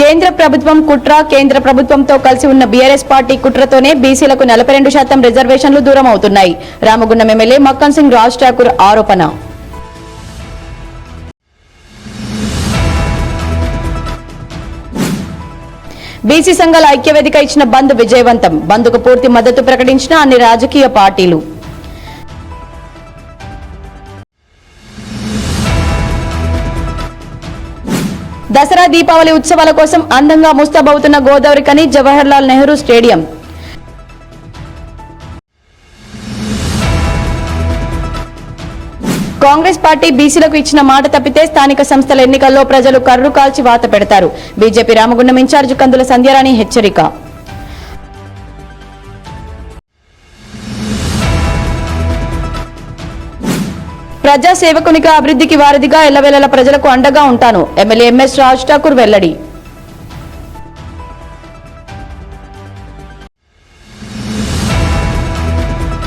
కేంద్ర ప్రభుత్వం కుట్ర కేంద్ర ప్రభుత్వంతో కలిసి ఉన్న బీఆర్ఎస్ పార్టీ కుట్రతోనే బీసీలకు 42% రిజర్వేషన్లు దూరం అవుతున్నాయి. రామగుండం ఎమ్మెల్యే మక్కన్ సింగ్ రాజ్ ఠాకూర్ ఆరోపణ. బీసీ సంఘాల ఐక్యవేదిక ఇచ్చిన బంద్ విజయవంతం. బంద్కు పూర్తి మద్దతు ప్రకటించిన అన్ని రాజకీయ పార్టీలు. దసరా దీపావళి ఉత్సవాల కోసం అందంగా ముస్తాబవుతున్న గోదావరి కని జవహర్లాల్ నెహ్రూ స్టేడియం. కాంగ్రెస్ పార్టీ బీసీలకు ఇచ్చిన మాట తప్పితే స్థానిక సంస్థల ఎన్నికల్లో ప్రజలు కర్రు కాల్చి వాత పెడతారు. బీజేపీ రామగుండం ఇన్ఛార్జ్ కందుల సంధ్యారాణి హెచ్చరిక. ప్రజా సేవకునిగా అభివృద్ధికి వారధిగా ఎల్లవేళలా ప్రజలకు అండగా ఉంటాను. ఎమ్మెల్యే ఎంఎస్ రాజ్ ఠాకూర్ వెల్లడి.